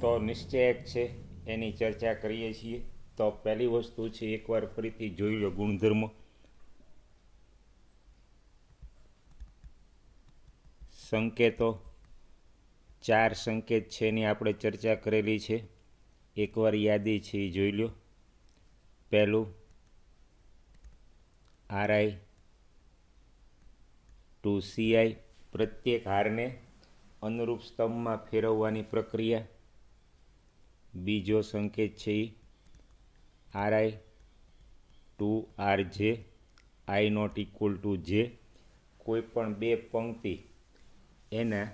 તો નિશ્ચયક છે એની ચર્ચા કરીએ છીએ. તો પહેલી વસ્તુ છે, એકવાર ફરીથી જોઈ લો ગુણધર્મો. સંકેતો 4 સંકેત છે એની આપણે ચર્ચા કરેલી છે. એકવાર યાદી છે એ જોઈ લો. પહેલું RI ટુ CI, પ્રત્યેક હારને અનુરૂપ સ્તંભમાં ફેરવવાની પ્રક્રિયા. બીજો સંકેત છે એ RI to RJ, I not equal to J, કોઈ પણ બે પંક્તિ એના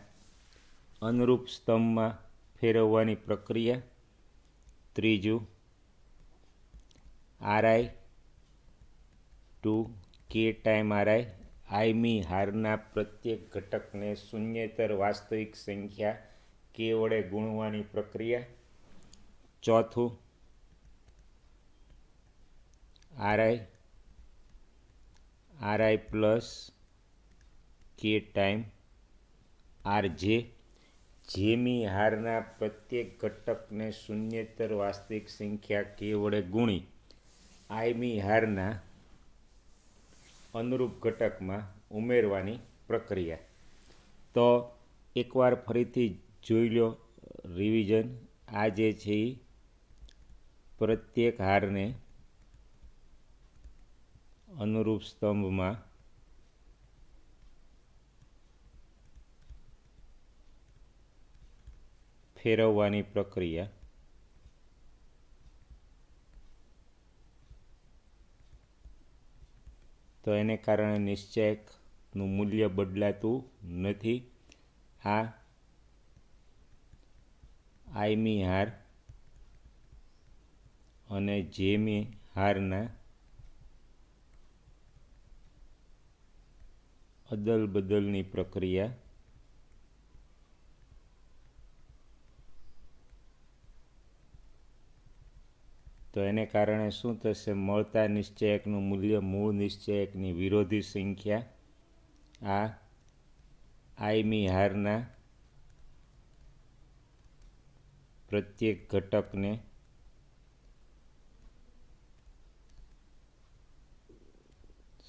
અનુરૂપ સ્તંભમાં ફેરવવાની પ્રક્રિયા. ત્રીજું RI to K time RI, આઈમી હારના પ્રત્યેક ઘટકને શૂન્યેતર વાસ્તવિક સંખ્યા K વડે ગુણવાની પ્રક્રિયા. ચોથું RI plus K time RJ, જેમી હારના પ્રત્યેક ઘટકને શૂન્યેતર વાસ્તવિક સંખ્યા K વડે ગુણી આઈમી હારના અનુરૂપ ઘટકમાં ઉમેરવાની પ્રક્રિયા. તો એકવાર ફરીથી જોઈ લો રિવિઝન. આ જે છે એ પ્રત્યેક હારને અનુરૂપ સ્તંભમાં ફેરવવાની પ્રક્રિયા. તો એને કારણે નિશ્ચયકનું મૂલ્ય બદલાતું નથી. આ આઈમી હાર અને જેમી હારના અદલ બદલની પ્રક્રિયા. તો એને કારણે શું થશે? મળતા નિશ્ચયકનું મૂલ્ય મૂળ નિશ્ચયકની વિરોધી સંખ્યા આ આઈમી હારના પ્રત્યેક ઘટકને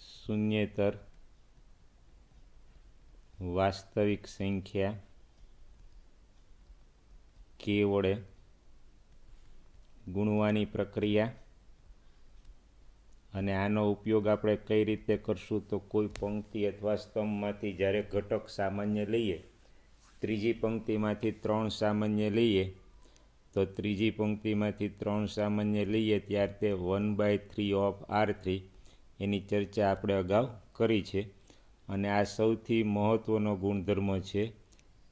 શૂન્યેતર વાસ્તવિક સંખ્યા K વડે ગુણવાની પ્રક્રિયા. અને આનો ઉપયોગ આપણે કઈ રીતે કરશું? તો કોઈ પંક્તિ અથવા સ્તંભમાંથી જ્યારે ઘટક સામાન્ય લઈએ, ત્રીજી પંક્તિમાંથી 3 સામાન્ય લઈએ, તો ત્રીજી પંક્તિમાંથી 3 સામાન્ય લઈએ ત્યારે તે 1/3 ઓફ R3, એની ચર્ચા આપણે અગાઉ કરી છે. અને આ સૌથી મહત્ત્વનો ગુણધર્મ છે.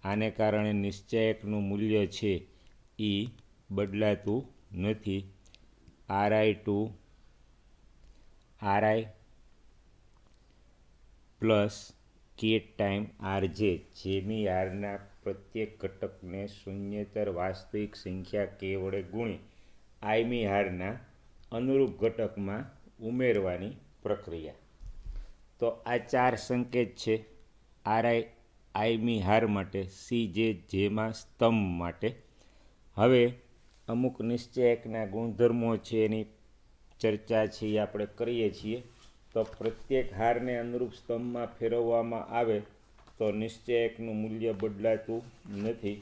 આને કારણે નિશ્ચયકનું મૂલ્ય છે એ બદલાતું નથી. RI to RI plus K time RJ, જેમી હારના પ્રત્યેક ઘટકને શૂન્યેતર વાસ્તવિક સંખ્યા K વડે ગુણી આઈમી હારના અનુરૂપ ઘટકમાં ઉમેરવાની પ્રક્રિયા. તો આ 4 સંકેત છે RI આઈમી હાર માટે, CJ જેમાં સ્તંભ માટે. હવે અમુક નિશ્ચયકના ગુણધર્મો છે એની ચર્ચા છે એ આપણે કરીએ છીએ. તો પ્રત્યેક હારને અનુરૂપ સ્તંભમાં ફેરવવામાં આવે તો નિશ્ચયકનું મૂલ્ય બદલાતું નથી.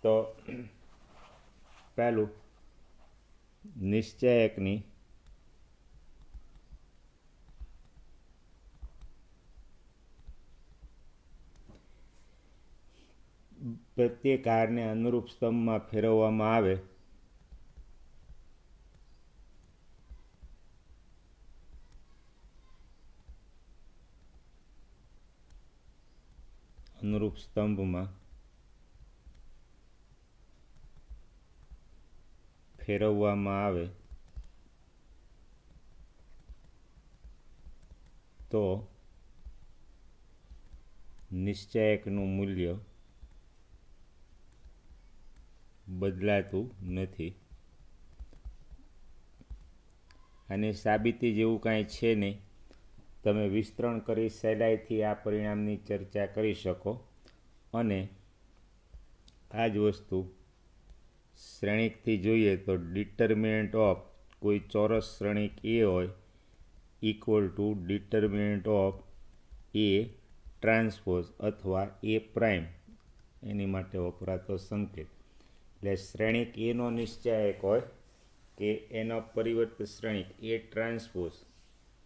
તો પહેલું, નિશ્ચયકની પ્રત્યેક હારને અનુરૂપ સ્તંભમાં ફેરવવામાં આવે અનુરૂપ સ્તંભમાં ફેરવવામાં આવે તો નિશ્ચયકનું મૂલ્ય બદલાતું નથી. અને સાબિતી જેવું કાંઈ છે નહીં. તમે વિસ્તરણ કરી સહેલાઈથી આ પરિણામની ચર્ચા કરી શકો. અને આ જ વસ્તુ શ્રેણિકથી જોઈએ તો ડિટર્મિનન્ટ ઓફ કોઈ ચોરસ શ્રેણિક એ હોય equal to determinant of A transpose અથવા એ પ્રાઇમ એની માટે વપરાતો સંકેત. એટલે શ્રેણિક એનો નિશ્ચાયક હોય કે એનો પરિવર્ત શ્રેણિક એ ટ્રાન્સપોઝ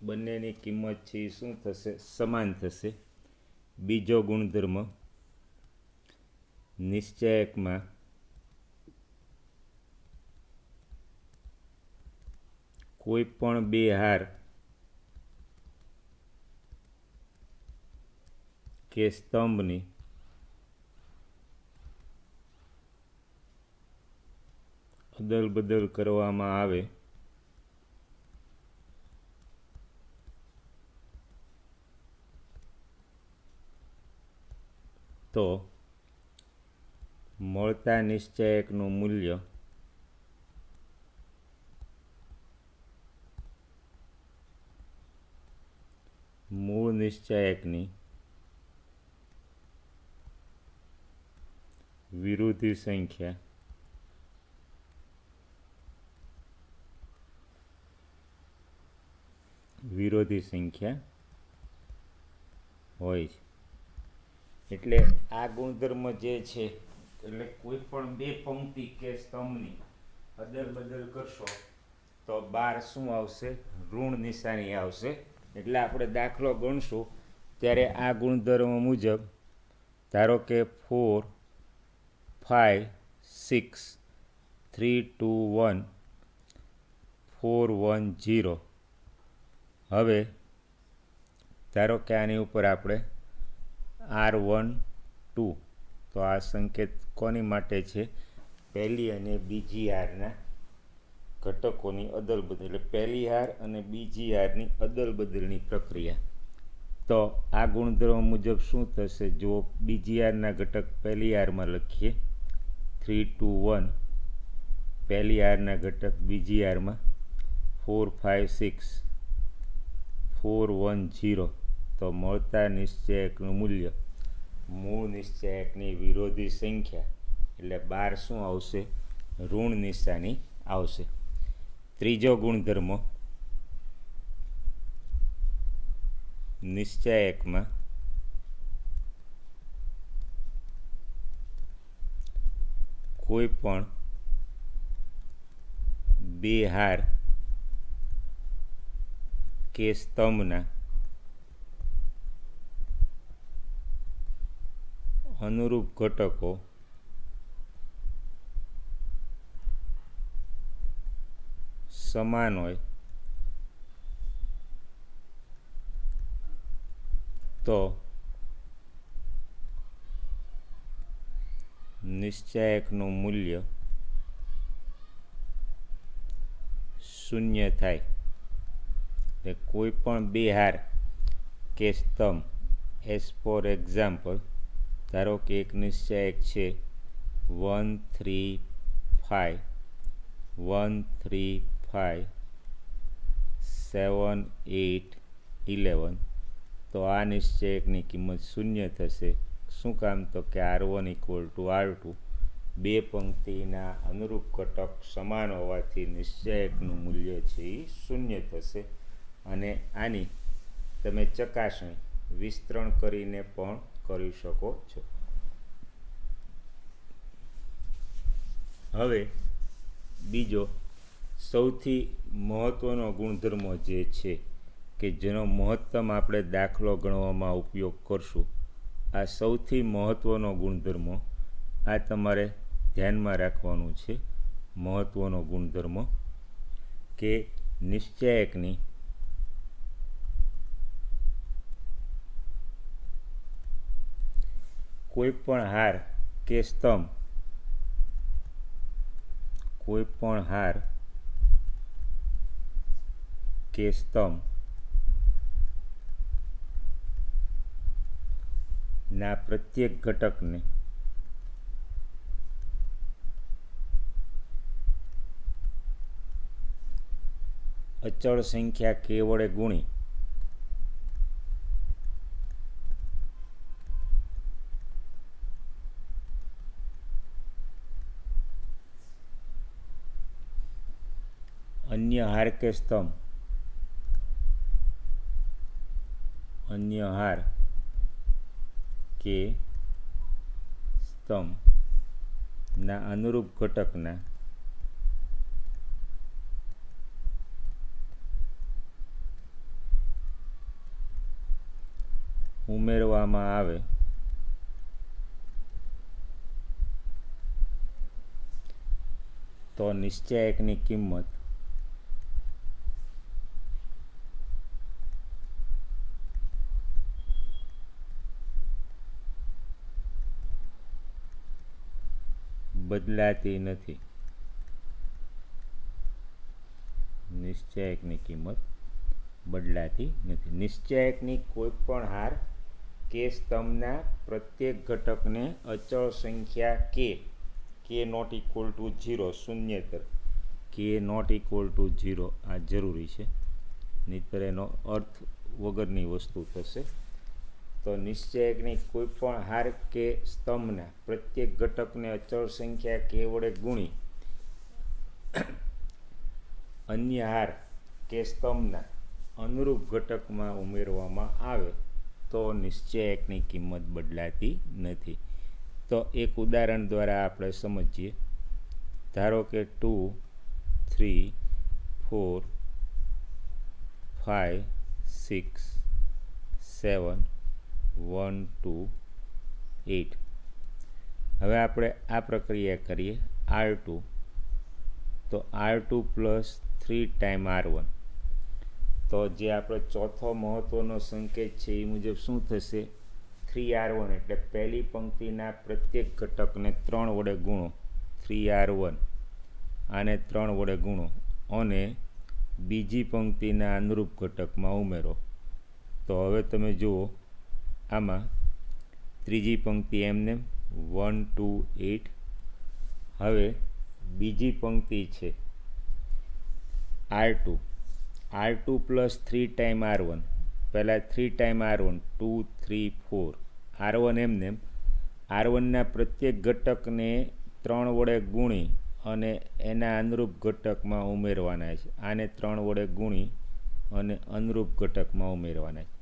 બંનેની કિંમત છે એ શું થશે? સમાન થશે. બીજો ગુણધર્મ, નિશ્ચાયકમાં કોઈ પણ બે હાર કે સ્તંભની અદલ બદલ કરવામાં આવે તો મળતા નિશ્ચાયકનું મૂલ્ય મૂળ નિશ્ચાયકની વિરોધી સંખ્યા હોય છે. એટલે આ ગુણધર્મ જે છે એટલે કોઈ પણ બે પંક્તિ કે સ્તંભની અદલ બદલ કરશો તો બાર શું આવશે? ઋણ નિશાની આવશે. એટલે આપણે દાખલો ગણશું ત્યારે આ ગુણધર્મ મુજબ ધારો કે 4 5 6 3 2 1 4 1 0. હવે ધારો કે આની ઉપર આપણે R12 તો આ સંકેત કોની માટે છે? પહેલી અને બીજી હારના ઘટકોની અદલ બદલ, એટલે પહેલી હાર અને બીજી હારની અદલ બદલની પ્રક્રિયા. તો આ ગુણધર્મ મુજબ શું થશે? જો બીજી હારના ઘટક પહેલી હારમાં લખીએ 3 2 1, પહેલી હારના ઘટક બીજી હારમાં 4 5 6 4 1 0. તો મળતા નિશ્ચાયકનું મૂલ્ય મૂળ નિશ્ચાયકની વિરોધી સંખ્યા એટલે 12 શું આવશે? ઋણ નિશાની આવશે. ત્રીજો ગુણધર્મ, નિશ્ચાયકમાં કોઈ પણ બે હાર કે સ્તંભના અનુરૂપ ઘટકો સમાન હોય તો નિશ્ચાયકનું મૂલ્ય શૂન્ય થાય. એટલે કોઈ પણ બે હાર કે સ્તંભ, એઝ ફોર એક્ઝામ્પલ ધારો કે એક નિશ્ચાયક છે 1 3 5 1 3 5 7 8 11. તો આ નિશ્ચાયકની કિંમત શૂન્ય થશે. શું કામ? તો કે R1 ઇક્વલ ટુ R2 બે પંક્તિના અનુરૂપ ઘટક સમાન હોવાથી નિશ્ચાયકનું મૂલ્ય છે એ શૂન્ય થશે. અને આની તમે ચકાસણી વિસ્તરણ કરીને પણ કરી શકો છો. હવે બીજો સૌથી મહત્ત્વનો ગુણધર્મ જે છે કે જેનો મહત્તમ આપણે દાખલો ગણવામાં ઉપયોગ કરશું, આ સૌથી મહત્ત્વનો ગુણધર્મ આ તમારે ધ્યાનમાં રાખવાનું છે. મહત્ત્વનો ગુણધર્મ કે નિશ્ચાયકની કોઈ પણ હાર કે સ્તંભ ના પ્રત્યેક ઘટકને અચળ સંખ્યા કે વડે ગુણી અન્ય હાર કે સ્તંભ, અન્ય હાર કે સ્તંભના અનુરૂપ ઘટકના ઉમેરવામાં આવે તો નિશ્ચાયકની કિંમત બદલાતી નથી. નિશ્ચાયકની કિંમત બદલાતી નથી. નિશ્ચાયકની કોઈ પણ હાર કે સ્તંભના પ્રત્યેક ઘટકને અચળ સંખ્યા કે નોટ ઇક્વલ ટુ 0 શૂન્યેતર કે નોટ ઇક્વલ ટુ 0 આ જરૂરી છે, નહીંતર એનો અર્થ વગરની વસ્તુ થશે. તો નિશ્ચયકની કોઈ પણ હાર કે સ્તંભના પ્રત્યેક ઘટકને અચળ સંખ્યા કે વડે ગુણી અન્ય હાર કે સ્તંભના અનુરૂપ ઘટકમાં ઉમેરવામાં આવે તો નિશ્ચયકની કિંમત બદલાતી નથી. તો એક ઉદાહરણ દ્વારા આપણે સમજીએ. ધારો કે 2 3 4 5 6 7 1 2 8. હવે આપણે આ પ્રક્રિયા કરીએ R2. તો R2 પ્લસ 3 ટાઈમ R1. તો જે આપણો ચોથો મહત્ત્વનો સંકેત છે એ મુજબ શું થશે? 3R1 એટલે પહેલી પંક્તિના પ્રત્યેક ઘટકને 3 વડે ગુણો, 3R1 આને 3 વડે ગુણો અને બીજી પંક્તિના અનુરૂપ ઘટકમાં ઉમેરો. તો હવે તમે જુઓ આમાં ત્રીજી પંક્તિ એમને 1 2 8. હવે બીજી પંક્તિ છે R2 પ્લસ 3 ટાઈમ R1. પહેલાં 3 ટાઈમ R1 2 3 4. R1 એમને R1ના પ્રત્યેક ઘટકને 3 વડે ગુણી અને એના અનુરૂપ ઘટકમાં ઉમેરવાના છે. આને 3 વડે ગુણી અને અનુરૂપ ઘટકમાં ઉમેરવાના છે.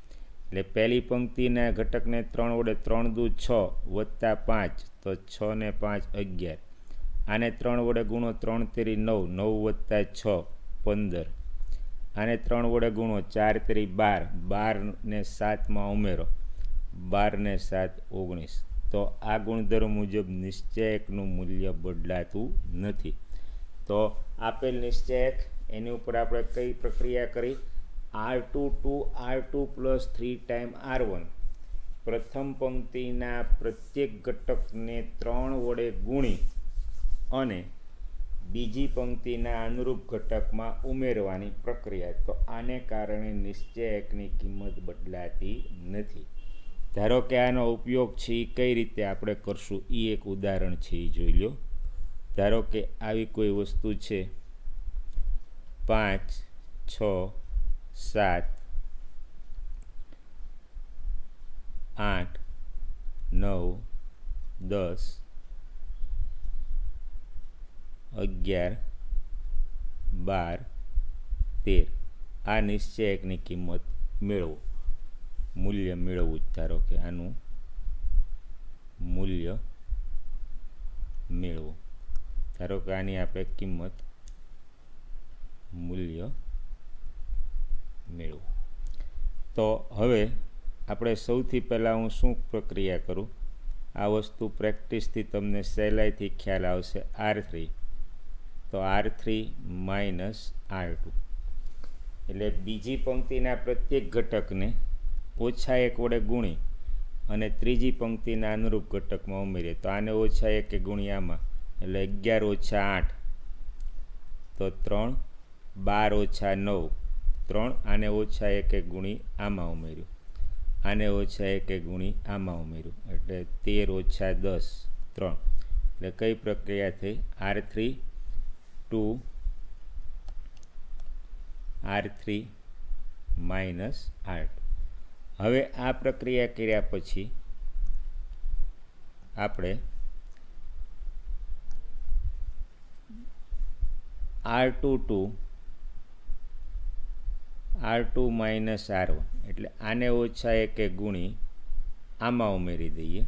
એટલે પહેલી પંક્તિના ઘટકને 3 વડે 3 દુ 6 વત્તા 5, તો 6 ને 5 11. આને 3 વડે ગુણો 3 તેરી 9, 9 વત્તા 6 15. આને 3 વડે ગુણો 4 તેરી 12, 12 ને 7માં ઉમેરો, 12 ને 7 19. તો આ ગુણધર્મ મુજબ નિશ્ચયકનું મૂલ્ય બદલાતું નથી. તો આપેલ નિશ્ચયક એની ઉપર આપણે કઈ પ્રક્રિયા કરી? R2 two R2 plus 3 time R1. પ્રથમ પંક્તિના પ્રત્યેક ઘટકને 3 વડે ગુણી અને બીજી પંક્તિના અનુરૂપ ઘટકમાં ઉમેરવાની પ્રક્રિયા. તો આને કારણે નિશ્ચયકની કિંમત બદલાતી નથી. ધારો કે આનો ઉપયોગ છે એ કઈ રીતે આપણે કરશું એ એક ઉદાહરણ છે, એ જોઈ લો. ધારો કે આવી કોઈ વસ્તુ છે 5 6 7 8 9 10 11 12 13. આ નિશ્ચયકની કિંમત મેળવો, મૂલ્ય મેળવવું. ધારો કે આનું મૂલ્ય મેળવો. ધારો કે આની આપણે કિંમત મૂલ્ય મેળવો. તો હવે આપણે સૌથી પહેલાં હું શું પ્રક્રિયા કરું? આ વસ્તુ પ્રેક્ટિસથી તમને સહેલાઈથી ખ્યાલ આવશે. R3. તો R3 માઇનસ R2 એટલે બીજી પંક્તિના પ્રત્યેક ઘટકને ઓછા 1 વડે ગુણી અને ત્રીજી પંક્તિના અનુરૂપ ઘટકમાં ઉમેરીએ. તો આને ઓછા 1 ગુણી આમાં એટલે 11 ઓછા 8, તો 3 12 ઓછા 9 3. આને ઓછા 1 ગુણી આમાં ઉમેર્યું, આને ઓછા 1 ગુણી આમાં ઉમેર્યું એટલે 13 ઓછા 10 3. એટલે કઈ પ્રક્રિયા થઈ? R3 two R3 minus R2. હવે આ પ્રક્રિયા કર્યા પછી આપણે R2 two R2 minus R1, એટલે આને ઓછા એકે ગુણી આમાં ઉમેરી દઈએ.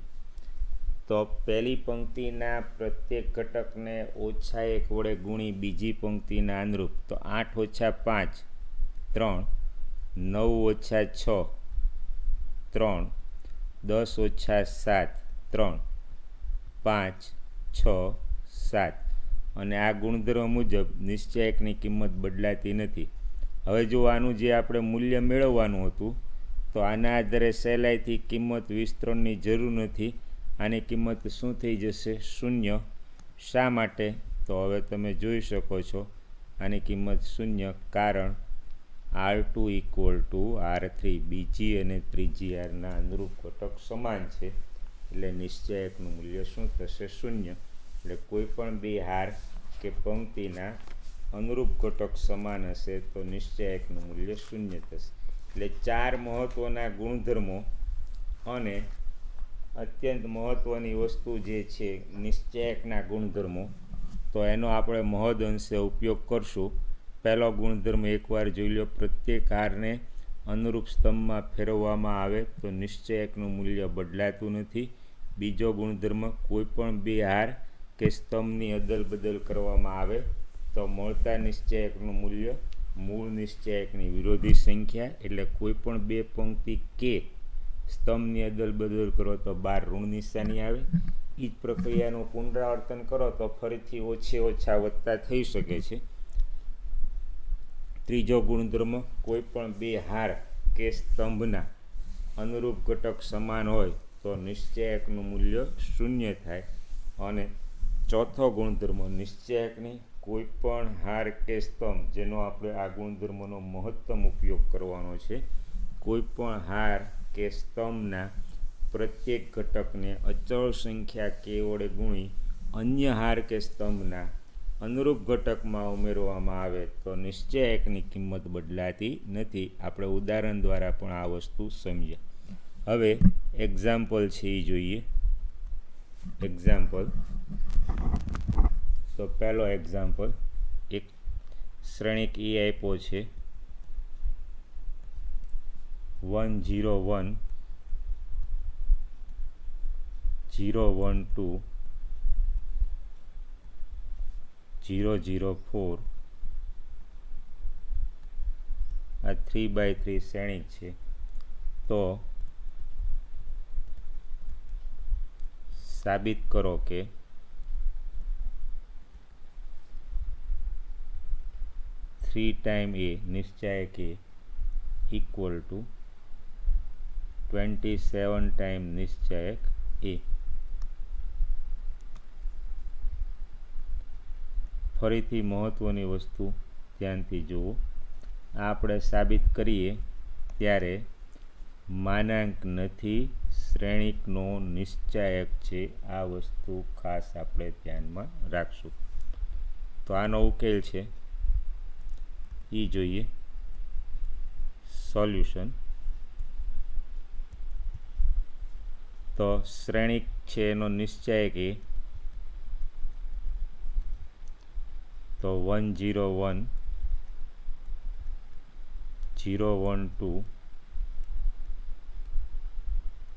તો પહેલી પંક્તિના પ્રત્યેક ઘટકને ઓછા એક વડે ગુણી બીજી પંક્તિના અનુરૂપ, તો 8 ઓછા 5 3, 9 ઓછા 6 3, 10 ઓછા 7 3, 5 6 7, અને આ ગુણધર્મ મુજબ નિશ્ચયકની કિંમત બદલાતી નથી. હવે જો આનું જે આપણે મૂલ્ય મેળવવાનું હતું, તો આના આધારે સહેલાઈથી કિંમત વિસ્તરણની જરૂર નથી. આની કિંમત શું થઈ જશે? 0. શા માટે? તો હવે તમે જોઈ શકો છો આની કિંમત 0, કારણ R2 = R3, બીજી અને ત્રીજી હારના અનુરૂપ ઘટક સમાન છે, એટલે નિશ્ચયકનું મૂલ્ય શું થશે? 0. એટલે કોઈ પણ બે હાર કે પંક્તિના અનુરૂપ ઘટક સમાન હશે તો નિશ્ચયકનું મૂલ્ય 0 થશે. એટલે 4 મહત્ત્વના ગુણધર્મો અને અત્યંત મહત્ત્વની વસ્તુ જે છે નિશ્ચયકના ગુણધર્મો, તો એનો આપણે મહદ અંશે ઉપયોગ કરશું. પહેલો ગુણધર્મ એકવાર જોઈ લો, પ્રત્યેક હારને અનુરૂપ સ્તંભમાં ફેરવવામાં આવે તો નિશ્ચયકનું મૂલ્ય બદલાતું નથી. બીજો ગુણધર્મ, કોઈ પણ બે હાર કે સ્તંભની અદલ બદલ કરવામાં આવે તો મળતા નિશ્ચયકનું મૂલ્ય મૂળ નિશ્ચયકની વિરોધી સંખ્યા, એટલે કોઈ પણ બે પંક્તિ કે સ્તંભની અદલ બદલ કરો તો બહાર ઋણ નિશાની આવે. એ જ પ્રક્રિયાનું પુનરાવર્તન કરો તો ફરીથી ઓછા વધતા થઈ શકે છે. ત્રીજો ગુણધર્મ, કોઈ પણ બે હાર કે સ્તંભના અનુરૂપ ઘટક સમાન હોય તો નિશ્ચયકનું મૂલ્ય 0 થાય. અને ચોથો ગુણધર્મ, નિશ્ચયકની કોઈ પણ હાર કે સ્તંભ, જેનો આપણે આ ગુણધર્મનો મહત્તમ ઉપયોગ કરવાનો છે, કોઈ પણ હાર કે સ્તંભના પ્રત્યેક ઘટકને અચળ સંખ્યા k વડે ગુણી અન્ય હાર કે સ્તંભના અનુરૂપ ઘટકમાં ઉમેરવામાં આવે તો નિશ્ચયકની કિંમત બદલાતી નથી. આપણે ઉદાહરણ દ્વારા પણ આ વસ્તુ સમજ્યા. હવે એક્ઝામ્પલ છે એ જોઈએ. એક્ઝામ્પલ, તો પહેલો એક્ઝામ્પલ, એક શ્રેણિક એ આપ્યો છે 1 0 1 0 1 2 0 0 4, આ 3x3 શ્રેણિક છે. તો સાબિત કરો કે થ્રી ટાઈમ એ નિશ્ચયક એ ઇક્વલ ટુ 27 ટાઈમ નિશ્ચયક એ. ફરીથી મહત્ત્વની વસ્તુ ધ્યાનથી જુઓ. આપણે સાબિત કરીએ ત્યારે માનાંક નથી, શ્રેણિકનો નિશ્ચયક છે. આ વસ્તુ ખાસ આપણે ધ્યાનમાં રાખશું. તો આનો ઉકેલ છે એ જોઈએ. સોલ્યુશન, તો શ્રેણિક છે એનો નિશ્ચયક એ, તો 1 0 1 0 1 2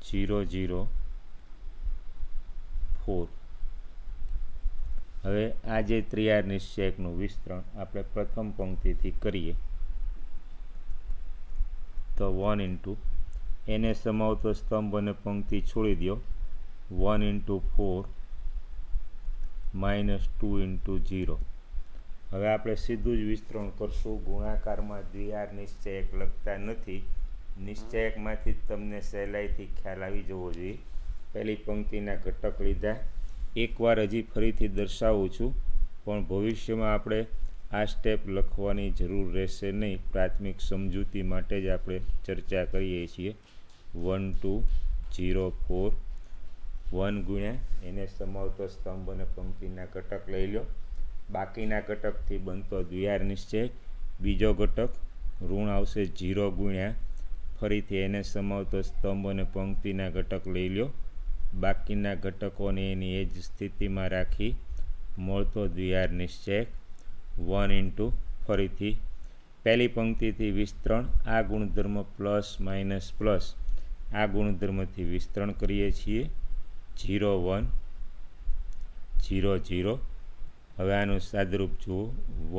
0 0 4. હવે આ જે ત્રિહાર નિશ્ચયકનું વિસ્તરણ આપણે પ્રથમ પંક્તિથી કરીએ તો 1 ઇન્ટુ એને સમાવતો સ્તંભ અને પંક્તિ છોડી દો, 1 ઇન્ટુ 4 માઇનસ 2 ઇન્ટુ 0. હવે આપણે સીધું જ વિસ્તરણ કરશું. ગુણાકારમાં દ્વિહાર નિશ્ચયક લખતા નથી. નિશ્ચયકમાંથી જ તમને સહેલાઈથી ખ્યાલ આવી જવો જોઈએ. પહેલી પંક્તિના ઘટક લીધા. એકવાર હજી ફરીથી દર્શાવું છું, પણ ભવિષ્યમાં આપણે આ સ્ટેપ લખવાની જરૂર રહેશે નહીં. પ્રાથમિક સમજૂતી માટે જ આપણે ચર્ચા કરીએ છીએ. 1 2 0 4, 1 ગુણ્યા એને સમાવતો સ્તંભ અને પંક્તિના ઘટક લઈ લો. બાકીના ઘટકથી બનતો દ્વિહાર નિશ્ચયક. બીજો ઘટક ઋણ આવશે 0 ગુણ્યા ફરીથી એને સમાવતો સ્તંભ અને પંક્તિના ઘટક લઈ લો. બાકીના ઘટકોને એની એ જ સ્થિતિમાં રાખી મળતો દ્વિહાર નિશ્ચયક 1 ઇન્ટુ ફરીથી પહેલી પંક્તિથી વિસ્તરણ, આ ગુણધર્મ પ્લસ માઇનસ પ્લસ આ ગુણધર્મથી વિસ્તરણ કરીએ છીએ 0 1 0 0. હવે આનું સાદરૂપ જુઓ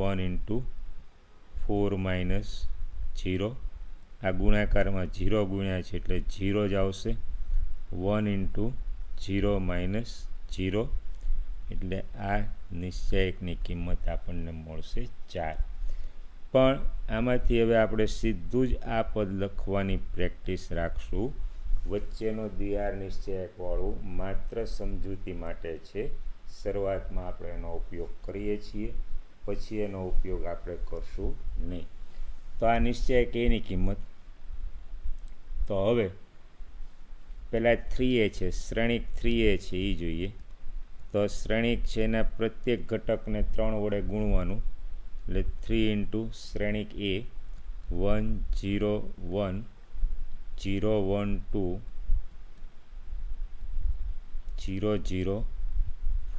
1 × 4 - 0. આ ગુણાકારમાં 0 ગુણ્યા છે એટલે 0 જ આવશે. 1 × 0 - 0 એટલે આ નિશ્ચયકની કિંમત આપણને મળશે 4. પણ આમાંથી હવે આપણે સીધું જ આ પદ લખવાની પ્રેક્ટિસ રાખશું. વચ્ચેનો દ્વિઆર નિશ્ચયકવાળું માત્ર સમજૂતી માટે છે. શરૂઆતમાં આપણે એનો ઉપયોગ કરીએ છીએ, પછી એનો ઉપયોગ આપણે કરશું નહીં. તો આ નિશ્ચયક એની કિંમત, તો હવે પહેલાં 3a છે, શ્રેણિક 3a છે એ જોઈએ. તો શ્રેણિક છે એના પ્રત્યેક ઘટકને 3 વડે ગુણવાનું, એટલે 3 × શ્રેણિક a 1 0 1 0 1 2 0 0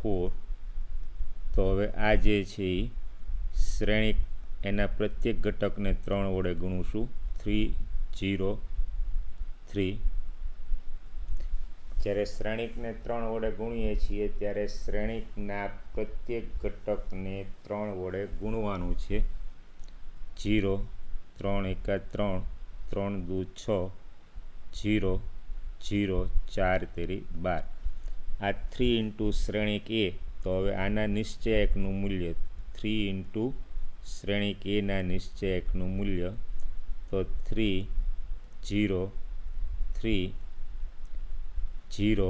4. તો હવે આ જે છે એ શ્રેણિક એના પ્રત્યેક ઘટકને 3 વડે ગુણુશું 3 0 3. જ્યારે શ્રેણિકને 3 વડે ગુણીએ છીએ ત્યારે શ્રેણિકના પ્રત્યેક ઘટકને 3 વડે ગુણવાનું છે. 0 3 × 1 3 3 × 2 6 0 0 4 તેરી 12. આ 3 × શ્રેણિક a. તો હવે આના નિશ્ચયકનું મૂલ્ય 3 × શ્રેણિક એના નિશ્ચયકનું મૂલ્ય, તો 3 0 3 0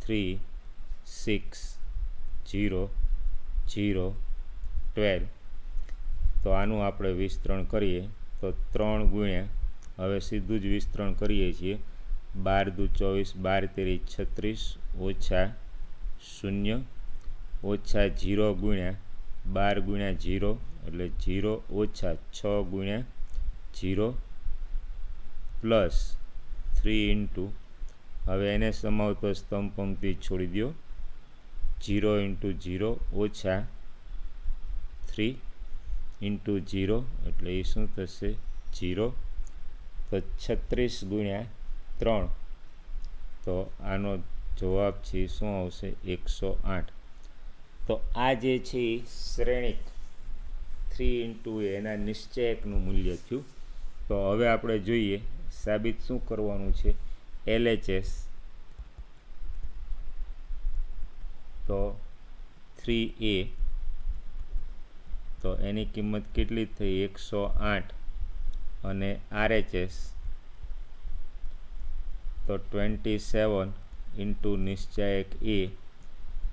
3 6 0 0 12. તો આનું આપણે વિસ્તરણ કરીએ તો 3 ગુણ્યા, હવે સીધું જ વિસ્તરણ કરીએ છીએ, 12 × 2 24 12 તેરી 36 ઓછા 0 ઓછા 0 ગુણ્યા 12 × 0 એટલે 0 ઓછા 6 ગુણ્યા 0 પ્લસ 3 × હવે એને સમાવતો સ્તંભ પંક્તિ છોડી દો, 0 × 0 ઓછા 3 × 0 એટલે એ શું થશે 0. તો 36 × 3. તો આનો જવાબ છે શું આવશે 108. તો આ જે છે એ શ્રેણિક 3 × a એના નિશ્ચયકનું મૂલ્ય થયું. તો હવે આપણે જોઈએ સાબિત શું કરવાનું છે. LHS તો 3a, તો એની કિંમત કેટલી થઈ 108. અને RHS તો 27 × નિશ્ચયક a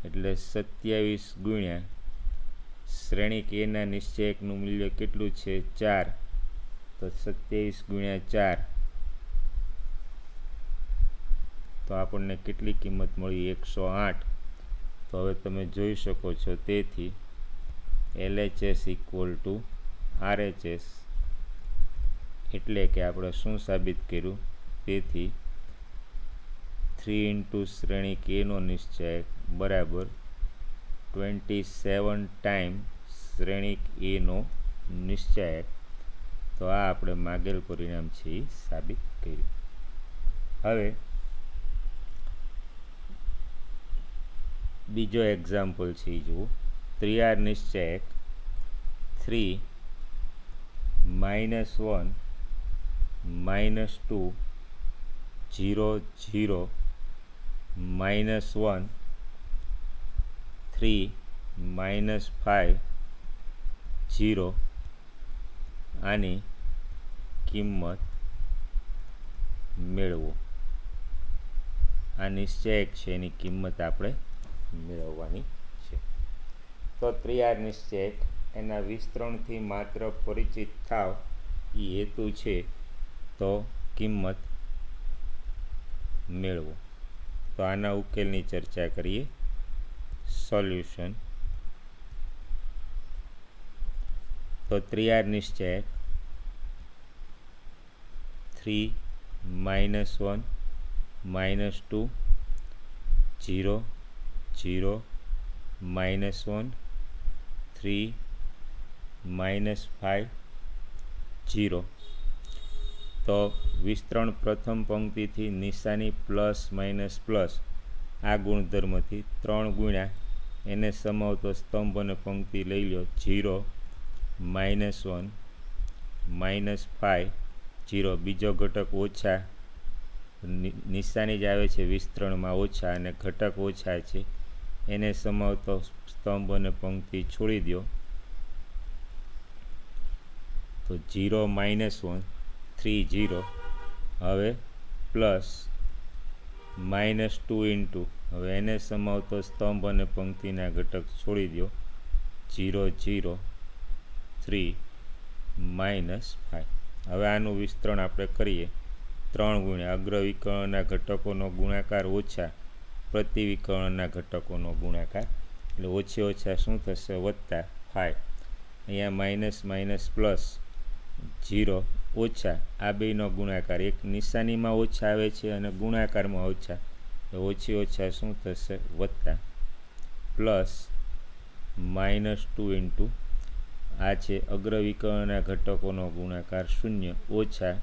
એટલે 27 ગુણ્યા શ્રેણિક એના નિશ્ચયકનું મૂલ્ય કેટલું છે 4. તો 27 × 4 તો આપણને કેટલી કિંમત મળી 108. તો હવે તમે જોઈ શકો છો, તેથી LHS = RHS એટલે કે આપણે શું સાબિત કર્યું, તેથી 3 × શ્રેણિક એનો નિશ્ચયક બરાબર 27 ટાઈમ્સ શ્રેણિક એનો નિશ્ચયક. તો આ આપણે માગેલ પરિણામ છે એ સાબિત કર્યું. હવે બીજો એક્ઝામ્પલ છે એ જુઓ. ત્રિઆર નિશ્ચયક 3 - 1 - 2 0 0 -1 3 -5 0. આની કિંમત મેળવો. આ નિશ્ચયક છે એની કિંમત આપણે મેળવવાની છે. તો ત્રિઆર નિશ્ચયક એના વિસ્તરણથી માત્ર પરિચિત થાવ એ હેતુ છે. તો કિંમત મેળવો. તો આના ઉકેલની ચર્ચા કરીએ. સોલ્યુશન. તો ત્રિઆર નિશ્ચયક 3 - 1 - 2 0 0 -1 3 -5 0. તો વિસ્તરણ પ્રથમ પંક્તિથી નિશાની પ્લસ માઇનસ પ્લસ આ ગુણધર્મથી 3 ગુણ્યા એને સમાવતો સ્તંભ અને પંક્તિ લઈ લો. 0 -1 -5 0. બીજો ઘટક ઓછા, નિશાની જ આવે છે વિસ્તરણમાં ઓછા અને ઘટક ઓછા છે, એને સમાવતો સ્તંભ અને પંક્તિ છોડી દો. તો 0 -1 3 0. હવે પ્લસ -2 ઇન્ટુ, હવે એને સમાવતો સ્તંભ અને પંક્તિના ઘટક છોડી દો. 0 0 3 -5. હવે આનું વિસ્તરણ આપણે કરીએ. 3 ગુણ્યા અગ્ર વિકર્ણના ઘટકોનો ગુણાકાર ઓછા પ્રતિવિકર્ણના ઘટકોનો ગુણાકાર, એટલે ઓછે ઓછા શું થશે? વત્તા 5. અહીંયા માઇનસ માઇનસ પ્લસ 0 ઓછા આ બેનો ગુણાકાર, એક નિશાનીમાં ઓછા આવે છે અને ગુણાકારમાં ઓછા, તો ઓછી ઓછા શું થશે? વત્તા પ્લસ -2 ઇન્ટુ આ છે અગ્ર વિકર્ણના ઘટકોનો ગુણાકાર 0 ઓછા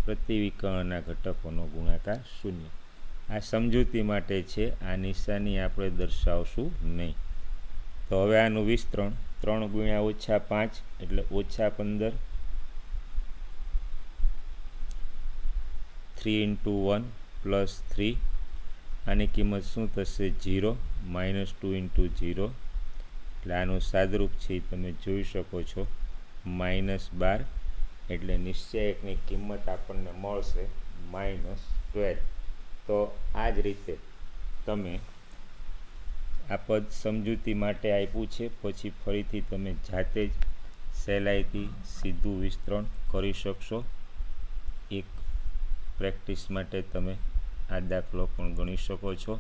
પ્રતિવિકર્ણના ઘટકોનો ગુણાકાર 0. આ સમજૂતી માટે છે, આ નિશાની આપણે દર્શાવશું નહીં. તો હવે આનું વિસ્તરણ 3 ગુણ્યા -5 એટલે -15. 3 ઇન્ટુ 1 પ્લસ 3, આની કિંમત શું થશે? 0. -2 ઇન્ટુ 0 એટલે આનું સાદરૂપ છે તમે જોઈ શકો છો, -12. એટલે નિશ્ચયકની કિંમત આપણને મળશે -12. તો આ જ રીતે તમે આ પદ સમજૂતી માટે આપ્યું છે, પછી ફરીથી તમે જાતે જ સહેલાઈથી સીધું વિસ્તરણ કરી શકશો. એક પ્રેક્ટિસ માટે તમે આ દાખલો પણ ગણી શકો છો.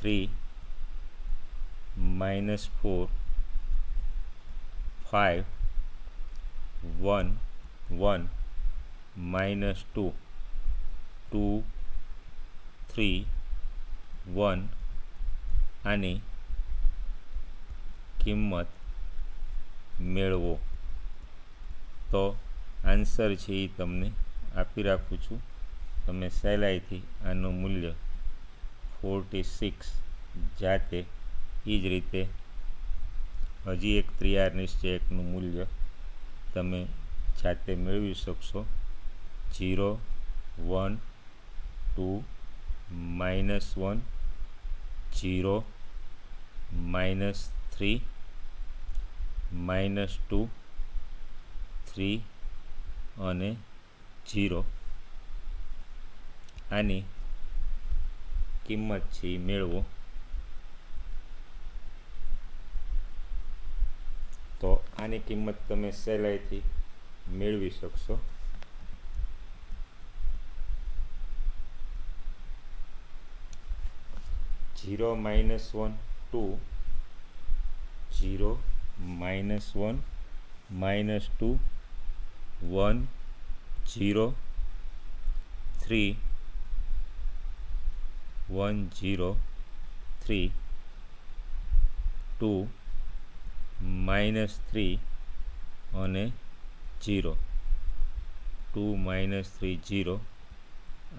3 -4 5 1 1 -2 2 3 1. આની કિંમત મેળવો. તો આન્સર છે એ તમને આપી રાખું છું, તમે સહેલાઈથી આનું મૂલ્ય 46 જાતે એ જ રીતે હજી એક ત્રિયાર નિશ્ચયકનું મૂલ્ય તમે જાતે મેળવી શકશો. 0 1 2 -1 0 -3 -2 3 અને 0. આની કિંમત છે એ મેળવો. તો આની કિંમત તમે સહેલાઈથી મેળવી શકશો. -1 2 0 -1 -2 1 0 3 1 0 3 2 -3 અને 0 2 -3 0.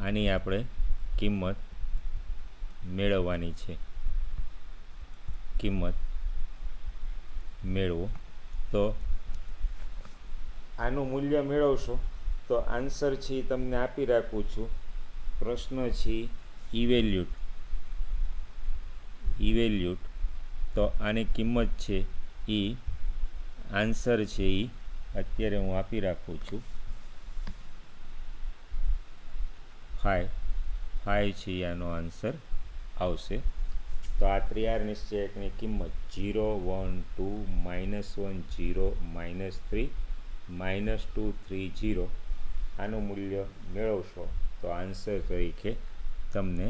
આની આપણે કિંમત મેળવવાની છે. કિંમત મેળવો. તો આનું મૂલ્ય મેળવશો તો આન્સર છે એ તમને આપી રાખું છું. પ્રશ્ન છે ઇવેલ્યુટ. તો આની કિંમત છે એ આન્સર છે એ અત્યારે હું આપી રાખું છું. 5 છે આનો આન્સર આવશે. તો આ ત્રિયાર નિશ્ચયકની કિંમત 0 1 2 -1 0 -3 -2 3 0. આનું મૂલ્ય મેળવશો તો આન્સર તરીકે તમને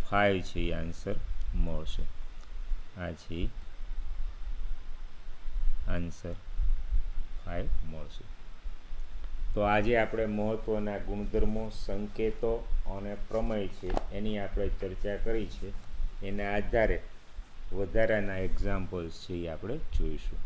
5 છે એ આન્સર મળશે. આ છે આન્સર 5 મળશે. તો આજે આપણે મહત્ત્વના ગુણધર્મો, સંકેતો અને પ્રમેય છે એની આપણે ચર્ચા કરી છે. એના આધારે વધારાના એક્ઝામ્પલ્સ છે એ આપણે જોઈશું.